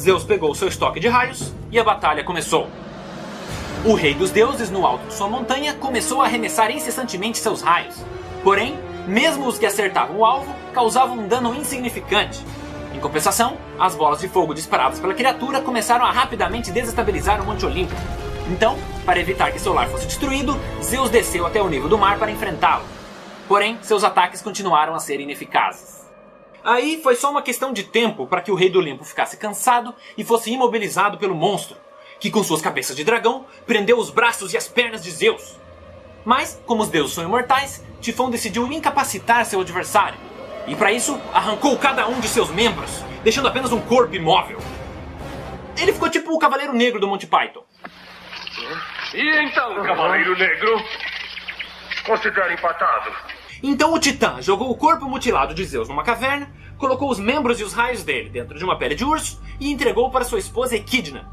Zeus pegou seu estoque de raios e a batalha começou. O rei dos deuses, no alto de sua montanha, começou a arremessar incessantemente seus raios. Porém, mesmo os que acertavam o alvo, causavam um dano insignificante. Em compensação, as bolas de fogo disparadas pela criatura começaram a rapidamente desestabilizar o Monte Olimpo. Então, para evitar que seu lar fosse destruído, Zeus desceu até o nível do mar para enfrentá-lo. Porém, seus ataques continuaram a ser ineficazes. Aí foi só uma questão de tempo para que o rei do Olimpo ficasse cansado e fosse imobilizado pelo monstro, que com suas cabeças de dragão prendeu os braços e as pernas de Zeus. Mas, como os deuses são imortais, Tifão decidiu incapacitar seu adversário, e para isso arrancou cada um de seus membros, deixando apenas um corpo imóvel. Ele ficou tipo o Cavaleiro Negro do Monty Python. E então, Cavaleiro Negro? Considera empatado. Então o Titã jogou o corpo mutilado de Zeus numa caverna, colocou os membros e os raios dele dentro de uma pele de urso e entregou para sua esposa Equidna,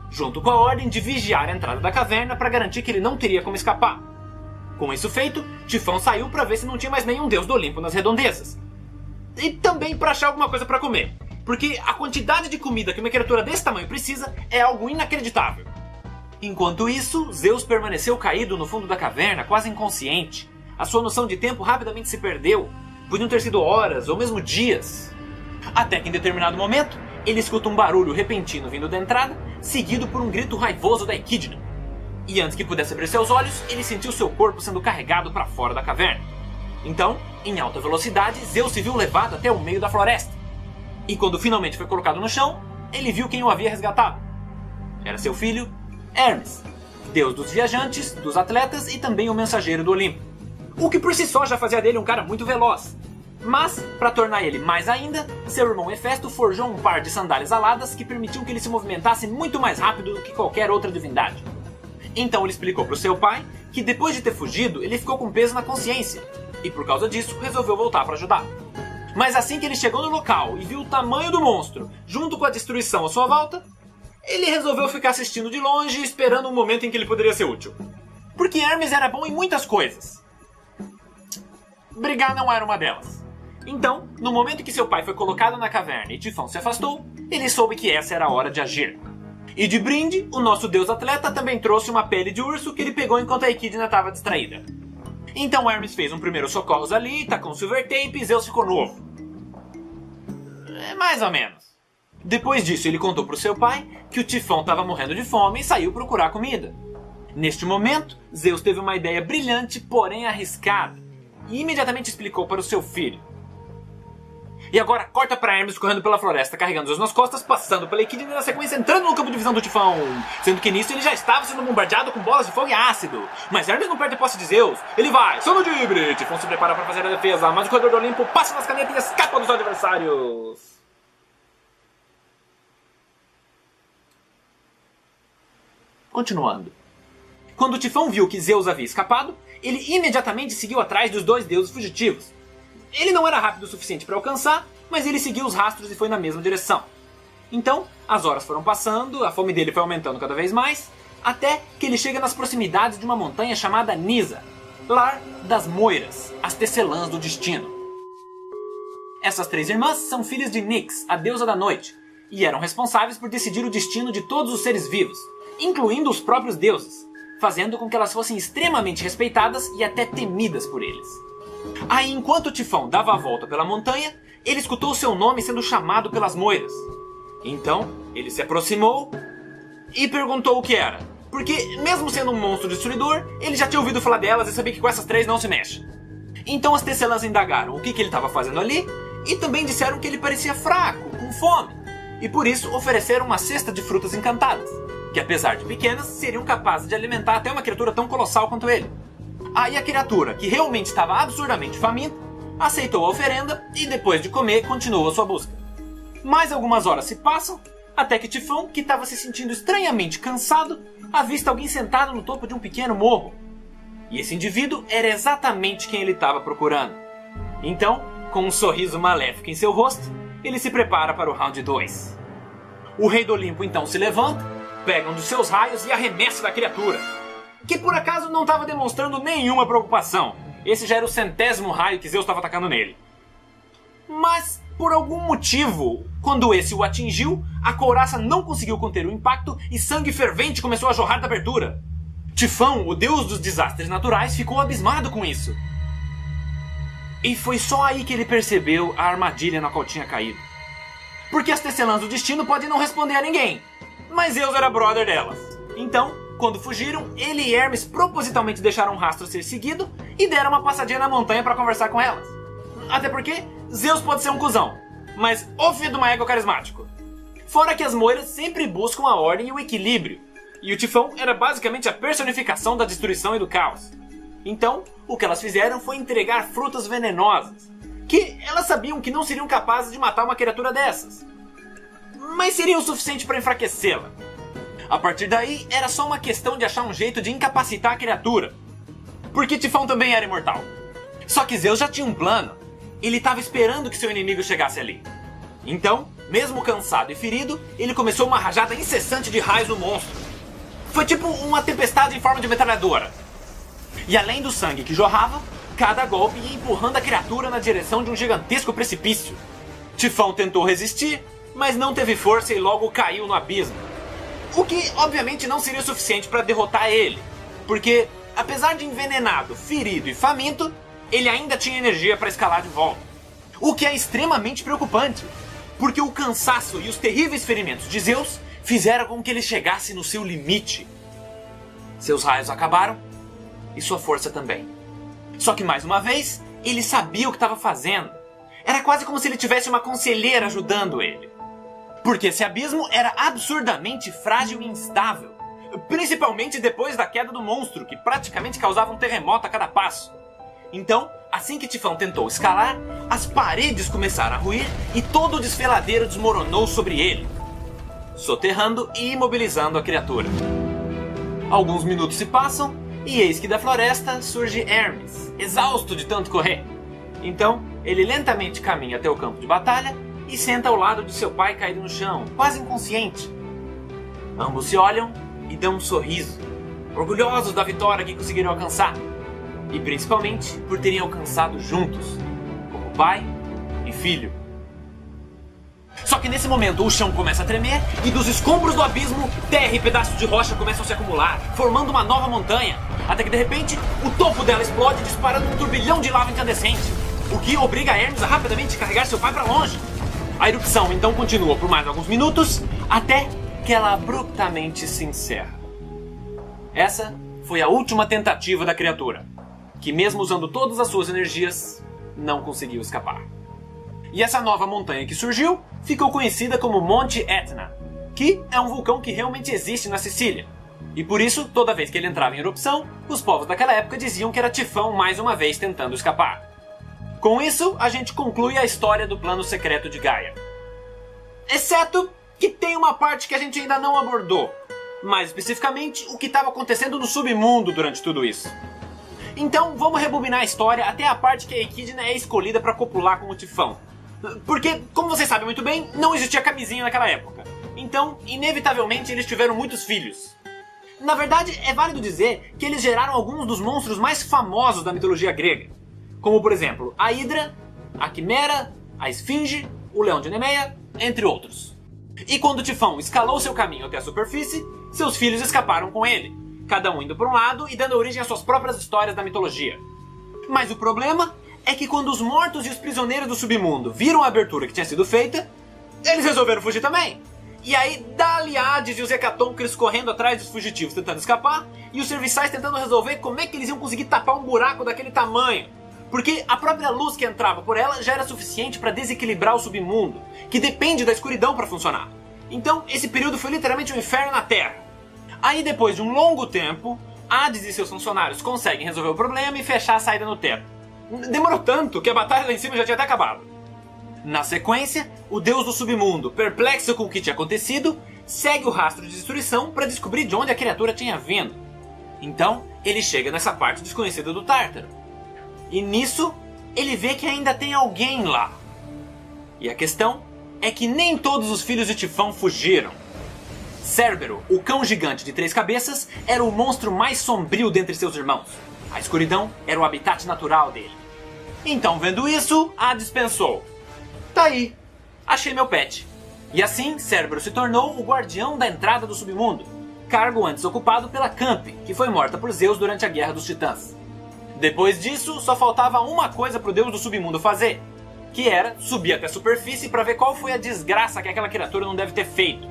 junto com a ordem de vigiar a entrada da caverna para garantir que ele não teria como escapar. Com isso feito, Tifão saiu para ver se não tinha mais nenhum deus do Olimpo nas redondezas. E também para achar alguma coisa para comer, porque a quantidade de comida que uma criatura desse tamanho precisa é algo inacreditável. Enquanto isso, Zeus permaneceu caído no fundo da caverna, quase inconsciente. A sua noção de tempo rapidamente se perdeu. Podiam ter sido horas ou mesmo dias. Até que em determinado momento, ele escuta um barulho repentino vindo da entrada, seguido por um grito raivoso da Equidna. E antes que pudesse abrir seus olhos, ele sentiu seu corpo sendo carregado para fora da caverna. Então, em alta velocidade, Zeus se viu levado até o meio da floresta. E quando finalmente foi colocado no chão, ele viu quem o havia resgatado. Era seu filho, Hermes, deus dos viajantes, dos atletas e também o mensageiro do Olimpo. O que por si só já fazia dele um cara muito veloz. Mas, para tornar ele mais ainda, seu irmão Hefesto forjou um par de sandálias aladas que permitiam que ele se movimentasse muito mais rápido do que qualquer outra divindade. Então ele explicou para o seu pai que depois de ter fugido, ele ficou com peso na consciência, e por causa disso resolveu voltar para ajudar. Mas assim que ele chegou no local e viu o tamanho do monstro, junto com a destruição à sua volta, ele resolveu ficar assistindo de longe, esperando um momento em que ele poderia ser útil. Porque Hermes era bom em muitas coisas. Brigar não era uma delas. Então, no momento em que seu pai foi colocado na caverna e Tifão se afastou, ele soube que essa era a hora de agir. E de brinde, o nosso deus atleta também trouxe uma pele de urso que ele pegou enquanto a Equidna estava distraída. Então Hermes fez um primeiro socorros ali, tacou um silver tape e Zeus ficou novo. Mais ou menos. Depois disso, ele contou para o seu pai que o Tifão estava morrendo de fome e saiu procurar comida. Neste momento, Zeus teve uma ideia brilhante, porém arriscada, e imediatamente explicou para o seu filho. E agora corta para Hermes correndo pela floresta, carregando Zeus nas costas, passando pela Equidna e na sequência entrando no campo de visão do Tifão. Sendo que nisso ele já estava sendo bombardeado com bolas de fogo e ácido. Mas Hermes não perde a posse de Zeus. Ele vai, só no drible. Tifão se prepara para fazer a defesa, mas o corredor do Olimpo passa nas canetas e escapa dos adversários. Continuando. Quando Tifão viu que Zeus havia escapado, ele imediatamente seguiu atrás dos dois deuses fugitivos. Ele não era rápido o suficiente para alcançar, mas ele seguiu os rastros e foi na mesma direção. Então, as horas foram passando, a fome dele foi aumentando cada vez mais, até que ele chega nas proximidades de uma montanha chamada Nisa, lar das Moiras, as tecelãs do destino. Essas três irmãs são filhas de Nyx, a deusa da noite, e eram responsáveis por decidir o destino de todos os seres vivos, incluindo os próprios deuses, fazendo com que elas fossem extremamente respeitadas e até temidas por eles. Aí, enquanto Tifão dava a volta pela montanha, ele escutou seu nome sendo chamado pelas Moiras. Então, ele se aproximou e perguntou o que era, porque mesmo sendo um monstro destruidor, ele já tinha ouvido falar delas e sabia que com essas três não se mexe. Então as tecelãs indagaram o que ele estava fazendo ali e também disseram que ele parecia fraco, com fome, e por isso ofereceram uma cesta de frutas encantadas, que apesar de pequenas, seriam capazes de alimentar até uma criatura tão colossal quanto ele. Aí a criatura, que realmente estava absurdamente faminta, aceitou a oferenda e depois de comer, continuou a sua busca. Mais algumas horas se passam, até que Tifão, que estava se sentindo estranhamente cansado, avista alguém sentado no topo de um pequeno morro. E esse indivíduo era exatamente quem ele estava procurando. Então, com um sorriso maléfico em seu rosto, ele se prepara para o round 2. O rei do Olimpo então se levanta, pega um dos seus raios e arremessa da criatura, que por acaso não estava demonstrando nenhuma preocupação. Esse já era o 100º raio que Zeus estava atacando nele. Mas, por algum motivo, quando esse o atingiu, a couraça não conseguiu conter o impacto e sangue fervente começou a jorrar da abertura. Tifão, o deus dos desastres naturais, ficou abismado com isso. E foi só aí que ele percebeu a armadilha na qual tinha caído. Porque as tecelãs do destino podem não responder a ninguém, mas Zeus era brother delas. Então, quando fugiram, ele e Hermes propositalmente deixaram o rastro ser seguido e deram uma passadinha na montanha para conversar com elas. Até porque Zeus pode ser um cuzão, mas o filho de uma égua carismático. Fora que as moiras sempre buscam a ordem e o equilíbrio, e o Tifão era basicamente a personificação da destruição e do caos. Então, o que elas fizeram foi entregar frutas venenosas, que elas sabiam que não seriam capazes de matar uma criatura dessas, mas seriam o suficiente para enfraquecê-la. A partir daí, era só uma questão de achar um jeito de incapacitar a criatura, porque Tifão também era imortal. Só que Zeus já tinha um plano. Ele estava esperando que seu inimigo chegasse ali. Então, mesmo cansado e ferido, ele começou uma rajada incessante de raios no monstro. Foi tipo uma tempestade em forma de metralhadora. E além do sangue que jorrava, cada golpe ia empurrando a criatura na direção de um gigantesco precipício. Tifão tentou resistir, mas não teve força e logo caiu no abismo. O que, obviamente, não seria suficiente para derrotar ele, porque, apesar de envenenado, ferido e faminto, ele ainda tinha energia para escalar de volta. O que é extremamente preocupante, porque o cansaço e os terríveis ferimentos de Zeus fizeram com que ele chegasse no seu limite. Seus raios acabaram, e sua força também. Só que mais uma vez, ele sabia o que estava fazendo. Era quase como se ele tivesse uma conselheira ajudando ele. Porque esse abismo era absurdamente frágil e instável. Principalmente depois da queda do monstro, que praticamente causava um terremoto a cada passo. Então, assim que Tifão tentou escalar, as paredes começaram a ruir e todo o desfiladeiro desmoronou sobre ele, soterrando e imobilizando a criatura. Alguns minutos se passam e eis que da floresta surge Hermes, exausto de tanto correr. Então, ele lentamente caminha até o campo de batalha e senta ao lado de seu pai caído no chão, quase inconsciente. Ambos se olham e dão um sorriso, orgulhosos da vitória que conseguiram alcançar, e principalmente por terem alcançado juntos, como pai e filho. Só que nesse momento o chão começa a tremer e dos escombros do abismo, terra e pedaços de rocha começam a se acumular, formando uma nova montanha, até que de repente o topo dela explode disparando um turbilhão de lava incandescente, o que obriga Hermes a rapidamente carregar seu pai para longe. A erupção então continua por mais alguns minutos, até que ela abruptamente se encerra. Essa foi a última tentativa da criatura, que mesmo usando todas as suas energias, não conseguiu escapar. E essa nova montanha que surgiu ficou conhecida como Monte Etna, que é um vulcão que realmente existe na Sicília. E por isso, toda vez que ele entrava em erupção, os povos daquela época diziam que era Tifão mais uma vez tentando escapar. Com isso, a gente conclui a história do plano secreto de Gaia. Exceto que tem uma parte que a gente ainda não abordou, mais especificamente o que estava acontecendo no submundo durante tudo isso. Então vamos rebobinar a história até a parte que a Equidna é escolhida para copular com o Tifão. Porque, como vocês sabem muito bem, não existia camisinha naquela época. Então, inevitavelmente, eles tiveram muitos filhos. Na verdade, é válido dizer que eles geraram alguns dos monstros mais famosos da mitologia grega. Como, por exemplo, a Hidra, a Quimera, a Esfinge, o Leão de Nemeia, entre outros. E quando Tifão escalou seu caminho até a superfície, seus filhos escaparam com ele, cada um indo para um lado e dando origem às suas próprias histórias da mitologia. Mas o problema é que quando os mortos e os prisioneiros do submundo viram a abertura que tinha sido feita, eles resolveram fugir também. E aí, dali Hades e os Hecatoncres correndo atrás dos fugitivos tentando escapar, e os serviçais tentando resolver como é que eles iam conseguir tapar um buraco daquele tamanho. Porque a própria luz que entrava por ela já era suficiente para desequilibrar o submundo, que depende da escuridão para funcionar. Então, esse período foi literalmente um inferno na Terra. Aí, depois de um longo tempo, Hades e seus funcionários conseguem resolver o problema e fechar a saída no teto. Demorou tanto que a batalha lá em cima já tinha até acabado. Na sequência, o deus do submundo, perplexo com o que tinha acontecido, segue o rastro de destruição para descobrir de onde a criatura tinha vindo. Então, ele chega nessa parte desconhecida do Tártaro. E nisso, ele vê que ainda tem alguém lá. E a questão é que nem todos os filhos de Tifão fugiram. Cérbero, o cão gigante de 3 cabeças, era o monstro mais sombrio dentre seus irmãos. A escuridão era o habitat natural dele. Então, vendo isso, Hades pensou: Tá aí, achei meu pet. E assim, Cérebro se tornou o guardião da entrada do submundo, cargo antes ocupado pela Camp, que foi morta por Zeus durante a Guerra dos Titãs. Depois disso, só faltava uma coisa pro deus do submundo fazer, que era subir até a superfície para ver qual foi a desgraça que aquela criatura não deve ter feito.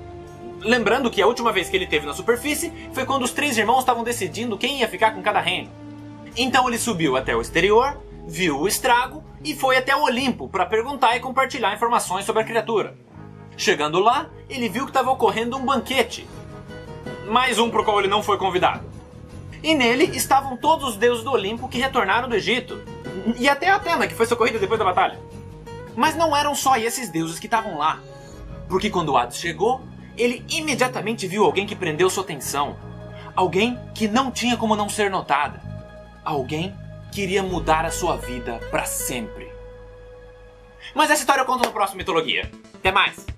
Lembrando que a última vez que ele esteve na superfície foi quando os três irmãos estavam decidindo quem ia ficar com cada reino. Então ele subiu até o exterior, viu o estrago e foi até o Olimpo para perguntar e compartilhar informações sobre a criatura. Chegando lá, ele viu que estava ocorrendo um banquete. Mais um pro qual ele não foi convidado. E nele estavam todos os deuses do Olimpo que retornaram do Egito. E até Atena, que foi socorrida depois da batalha. Mas não eram só esses deuses que estavam lá. Porque quando Hades chegou, ele imediatamente viu alguém que prendeu sua atenção. Alguém que não tinha como não ser notada. Alguém que iria mudar a sua vida para sempre. Mas essa história eu conto no próximo Mitologia. Até mais!